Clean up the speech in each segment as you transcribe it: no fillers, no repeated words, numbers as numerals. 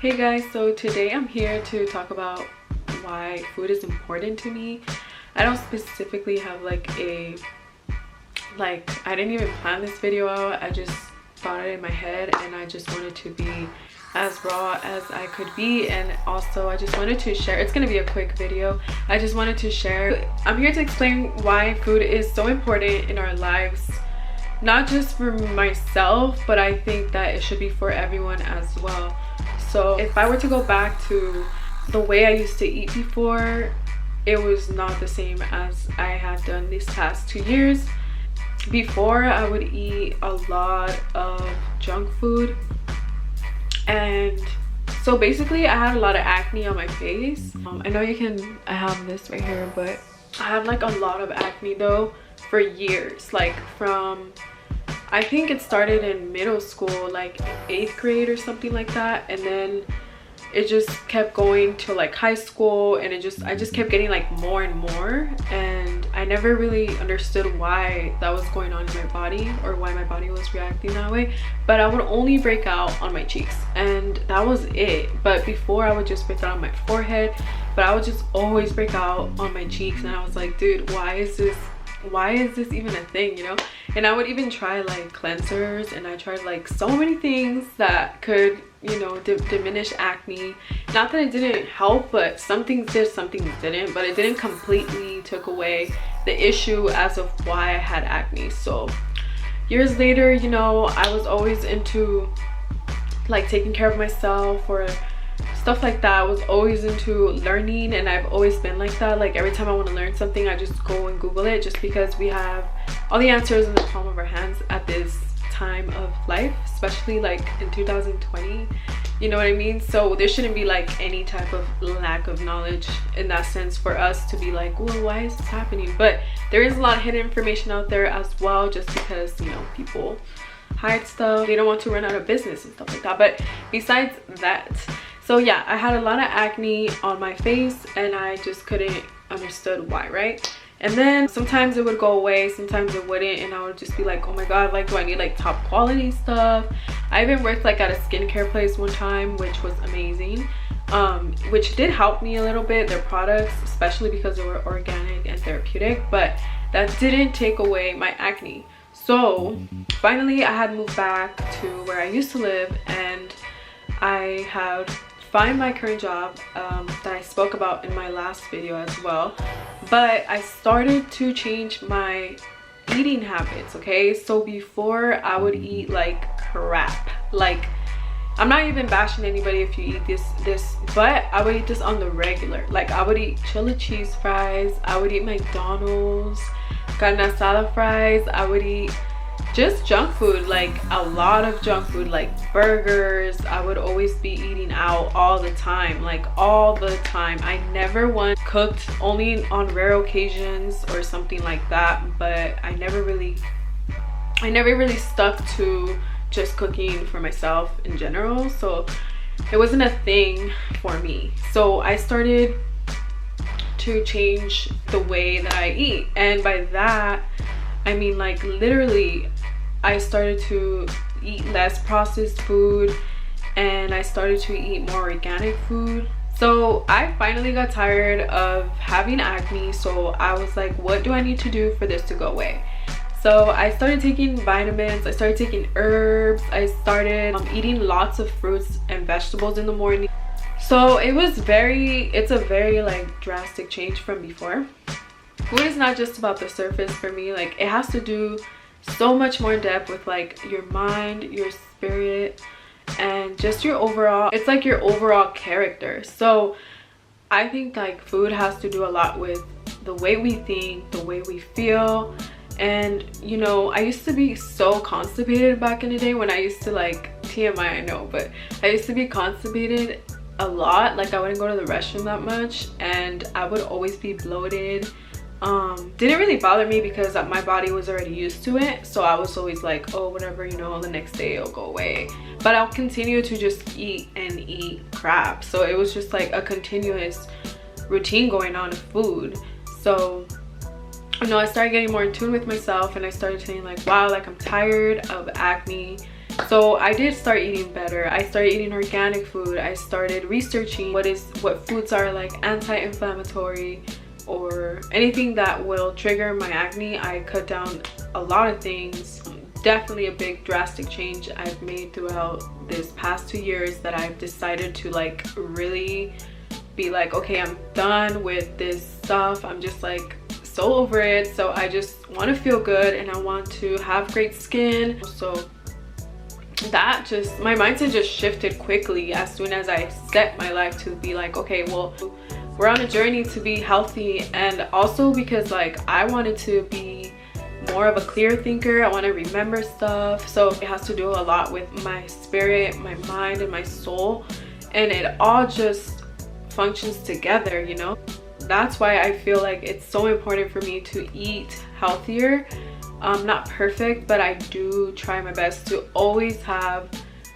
Hey guys, so today I'm here to talk about why food is important to me. I don't specifically have I didn't even plan this video out. I just thought it in my head and I just wanted to be as raw as I could be, and also I just wanted to share. It's gonna be a quick video. I just wanted to share. I'm here to explain why food is so important in our lives, not just for myself, but I think that it should be for everyone as well. So if I were to go back to the way I used to eat before, it was not the same as I had done these past 2 years. Before, I would eat a lot of junk food, and so basically I had a lot of acne on my face. I know I have this right here, but I had like a lot of acne though for years, like from, I think it started in middle school, like 8th grade or something like that, and then it just kept going to like high school, and I just kept getting like more and more, and I never really understood why that was going on in my body or why my body was reacting that way. But I would only break out on my cheeks, and that was it. But before, I would just break out on my forehead, but I would just always break out on my cheeks, and I was like, dude, why is this even a thing, you know? And I would even try like cleansers, and I tried like so many things that could, you know, diminish acne. Not that it didn't help, but some things did, some things didn't, but it didn't completely took away the issue as of why I had acne. So years later, you know, I was always into like taking care of myself or stuff like that. I was always into learning, and I've always been like that. Like every time I want to learn something, I just go and Google it, just because we have all the answers in the palm of our hands at this time of life, especially like in 2020, you know what I mean? So there shouldn't be like any type of lack of knowledge in that sense for us to be like, well, why is this happening? But there is a lot of hidden information out there as well, just because, you know, people hide stuff, they don't want to run out of business and stuff like that. But besides that, so yeah, I had a lot of acne on my face, and I just couldn't understood why, right? And then sometimes it would go away, sometimes it wouldn't, and I would just be like, oh my god, like, do I need like top quality stuff? I even worked like at a skincare place one time, which was amazing, which did help me a little bit, their products, especially because they were organic and therapeutic, but that didn't take away my acne. So finally I had moved back to where I used to live, and I had find my current job that I spoke about in my last video as well. But I started to change my eating habits, okay? So before, I would eat like crap. Like, I'm not even bashing anybody if you eat this, but I would eat this on the regular. Like, I would eat chili cheese fries, I would eat McDonald's, carne asada fries, I would eat just junk food, like a lot of junk food, like burgers. I would always be eating out all the time, like all the time. I never once cooked, only on rare occasions or something like that, but I never really stuck to just cooking for myself in general, so it wasn't a thing for me. So I started to change the way that I eat, and by that I mean like literally I started to eat less processed food, and I started to eat more organic food. So I finally got tired of having acne, so I was like, what do I need to do for this to go away? So I started taking vitamins, I started taking herbs, I started eating lots of fruits and vegetables in the morning. So it's a very like drastic change from before. Food is not just about the surface for me. Like, it has to do so much more in depth with like your mind, your spirit, and just your overall, it's like your overall character. So I think like food has to do a lot with the way we think, the way we feel. And you know, I used to be so constipated back in the day when I used to, like, TMI, I know, but I used to be constipated a lot. Like, I wouldn't go to the restroom that much, and I would always be bloated. Didn't really bother me because my body was already used to it, so I was always like, oh, whatever, you know, the next day it'll go away. But I'll continue to just eat and eat crap. So it was just like a continuous routine going on of food. So, you know, I started getting more in tune with myself, and I started saying like, wow, like, I'm tired of acne, So I did start eating better. I started eating organic food. I started researching what foods are like anti-inflammatory or anything that will trigger my acne. I cut down a lot of things. Definitely a big drastic change I've made throughout this past 2 years, that I've decided to like really be like, okay, I'm done with this stuff. I'm just like so over it. So I just want to feel good and I want to have great skin. So that just, my mindset just shifted quickly as soon as I set my life to be like, okay, well, we're on a journey to be healthy. And also because like I wanted to be more of a clear thinker. I want to remember stuff, so it has to do a lot with my spirit, my mind, and my soul, and it all just functions together, you know. That's why I feel like it's so important for me to eat healthier. I'm not perfect, but I do try my best to always have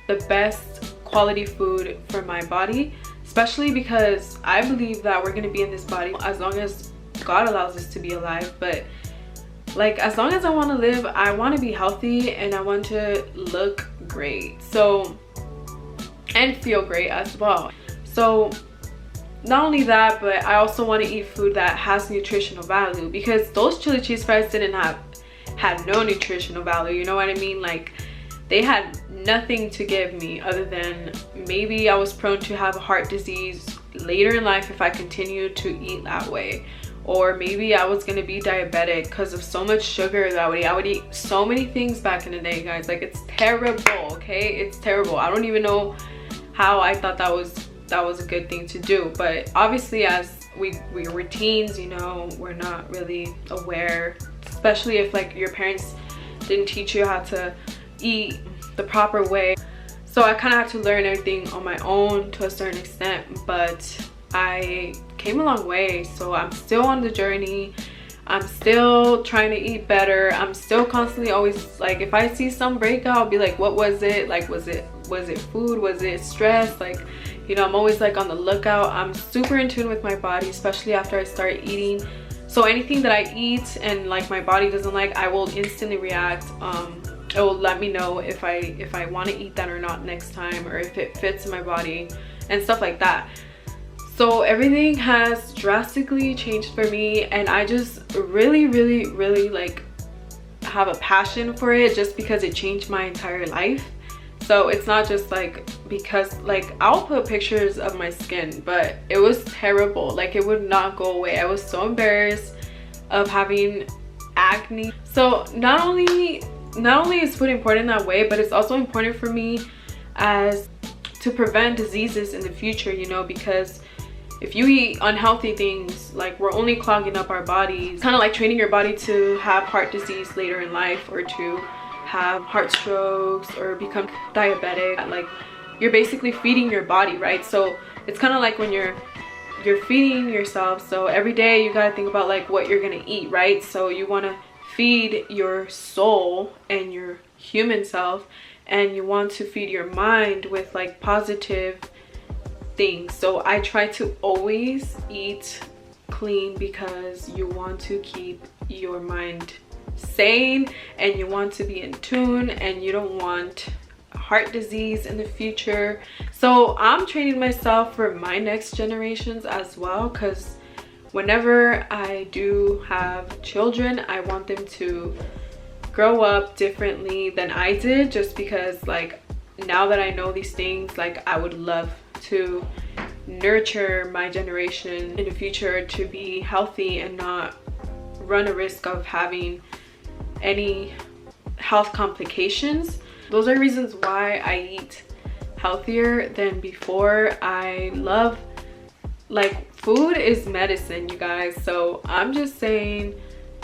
the best quality food for my body, especially because I believe that we're going to be in this body as long as God allows us to be alive. But like, as long as I want to live, I want to be healthy and I want to look great, so, and feel great as well. So not only that, but I also want to eat food that has nutritional value, because those chili cheese fries had no nutritional value, you know what I mean? Like, they had nothing to give me other than maybe I was prone to have heart disease later in life if I continued to eat that way. Or maybe I was gonna be diabetic because of so much sugar that I would eat so many things back in the day, guys. Like, it's terrible, okay? It's terrible. I don't even know how I thought that was a good thing to do. But obviously, as we were teens, you know, we're not really aware, especially if like your parents didn't teach you how to eat the proper way. So I kind of had to learn everything on my own to a certain extent, but I came a long way. So I'm still on the journey. I'm still trying to eat better. I'm still constantly always like, if I see some breakout, I'll be like, what was it? Like, was it food? Was it stress? Like, you know, I'm always like on the lookout. I'm super in tune with my body, especially after I start eating. So anything that I eat and like my body doesn't like, I will instantly react. It will let me know if I want to eat that or not next time, or if it fits in my body and stuff like that. So everything has drastically changed for me, and I just really like have a passion for it just because it changed my entire life. So it's not just like because, like, I'll put pictures of my skin, but it was terrible. Like, it would not go away. I was so embarrassed of having acne. So not only is food important that way, but it's also important for me as to prevent diseases in the future, you know, because if you eat unhealthy things, like, we're only clogging up our bodies, kind of like training your body to have heart disease later in life, or to have heart strokes or become diabetic. Like, you're basically feeding your body, right? So it's kind of like when you're feeding yourself. So every day you got to think about like what you're gonna eat, right? So you want to feed your soul and your human self, and you want to feed your mind with like positive things. So I try to always eat clean because you want to keep your mind sane and you want to be in tune, and you don't want heart disease in the future. So I'm training myself for my next generations as well, because whenever I do have children, I want them to grow up differently than I did, just because like now that I know these things, like I would love to nurture my generation in the future to be healthy and not run a risk of having any health complications. Those are reasons why I eat healthier than before. I love, like, food is medicine, you guys. So I'm just saying,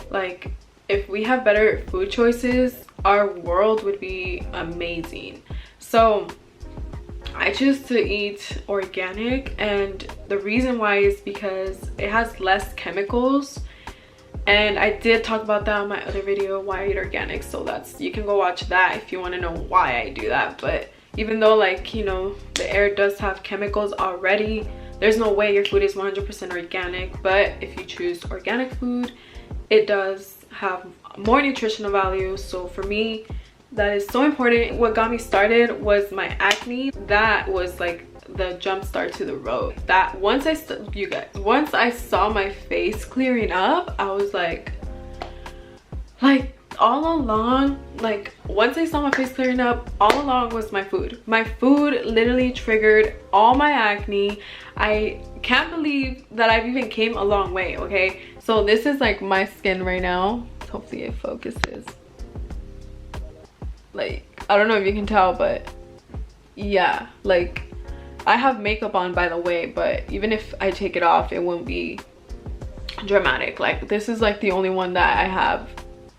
like, if we have better food choices, our world would be amazing. So I choose to eat organic, and the reason why is because it has less chemicals. And I did talk about that in my other video, why I eat organic. So that's, you can go watch that if you want to know why I do that. But even though, like, you know, the air does have chemicals already, there's no way your food is 100% organic. But if you choose organic food, it does have more nutritional value. So for me, that is so important. What got me started was my acne. That was like the jump start to the road. That once I saw my face clearing up, I was like all along, like once I saw my face clearing up, all along was my food. My food literally triggered all my acne. I can't believe that I've even came a long way. Okay, so this is like my skin right now. Hopefully it focuses. Like, I don't know if you can tell, but yeah, like I have makeup on, by the way, but even if I take it off, it won't be dramatic. Like, this is like the only one that I have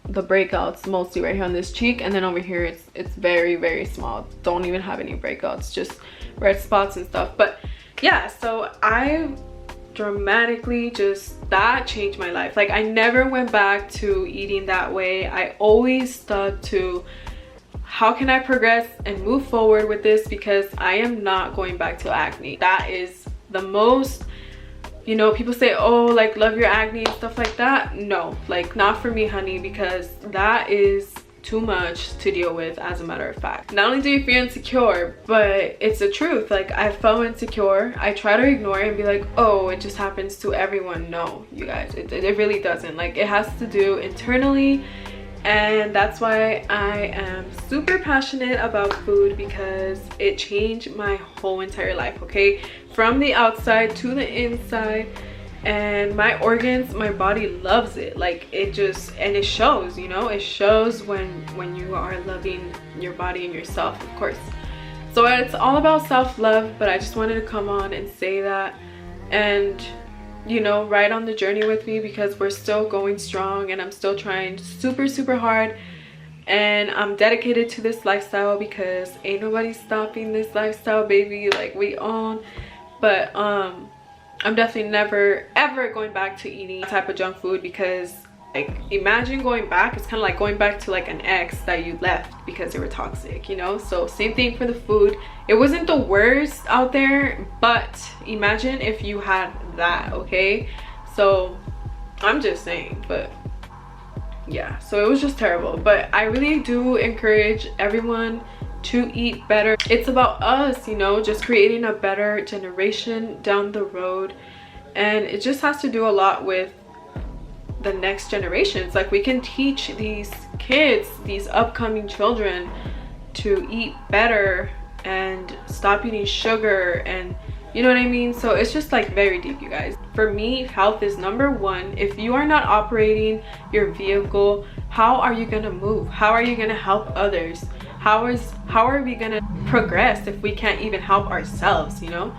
the breakouts, mostly right here on this cheek, and then over here it's very, very small. Don't even have any breakouts, just red spots and stuff. But yeah, so I dramatically that changed my life. Like, I never went back to eating that way. I always stuck to how can I progress and move forward with this, because I am not going back to acne. That is the most, you know, people say, oh, like, love your acne and stuff like that. No, like, not for me, honey, because that is too much to deal with. As a matter of fact, not only do you feel insecure, but it's the truth. Like, I felt insecure. I try to ignore it and be like, oh, it just happens to everyone. No, you guys, it really doesn't. Like, it has to do internally. And that's why I am super passionate about food, because it changed my whole entire life. Okay, from the outside to the inside, and my organs, my body loves it. Like, it just, and it shows, you know, it shows when you are loving your body and yourself, of course. So it's all about self-love, but I just wanted to come on and say that, and you know, ride on the journey with me, because we're still going strong and I'm still trying super hard, and I'm dedicated to this lifestyle, because ain't nobody stopping this lifestyle, baby. Like, we own. But I'm definitely never ever going back to eating that type of junk food, because like, imagine going back. It's kind of like going back to like an ex that you left because they were toxic, you know. So same thing for the food. It wasn't the worst out there, but imagine if you had that. Okay, so I'm just saying. But yeah, so it was just terrible. But I really do encourage everyone to eat better. It's about us, you know, just creating a better generation down the road, and it just has to do a lot with the next generations. Like, we can teach these kids, these upcoming children, to eat better and stop eating sugar, and you know what I mean. So it's just like very deep, you guys. For me, health is number one. If you are not operating your vehicle, how are you gonna move? How are you gonna help others? How are we gonna progress if we can't even help ourselves, you know?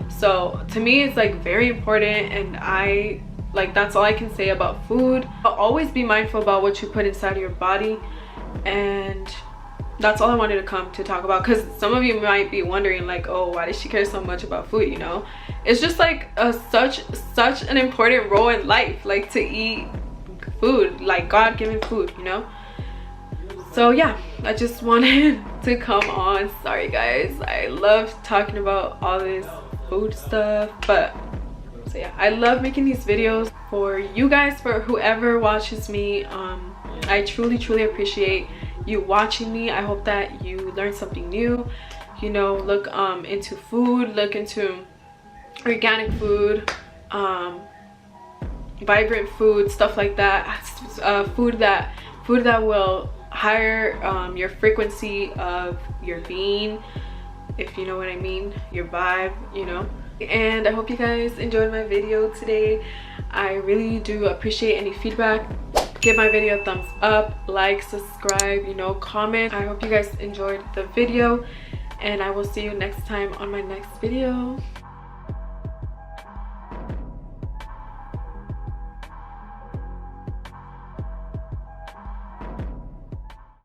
So to me, it's like very important, and like, that's all I can say about food. But always be mindful about what you put inside of your body, and that's all I wanted to come to talk about, because some of you might be wondering, like, oh, why does she care so much about food, you know? It's just like such an important role in life, like, to eat food, like God-given food, you know? So yeah, I just wanted to come on. Sorry guys, I love talking about all this food stuff, but so yeah, I love making these videos for you guys, for whoever watches me. I truly appreciate you watching me. I hope that you learned something new, you know. Look into food, look into organic food, vibrant food, stuff like that. Food that will higher your frequency of your being, if you know what I mean, your vibe, you know. And I hope you guys enjoyed my video today. I really do appreciate any feedback. Give my video a thumbs up, like, subscribe, you know, comment. I hope you guys enjoyed the video, and I will see you next time on my next video.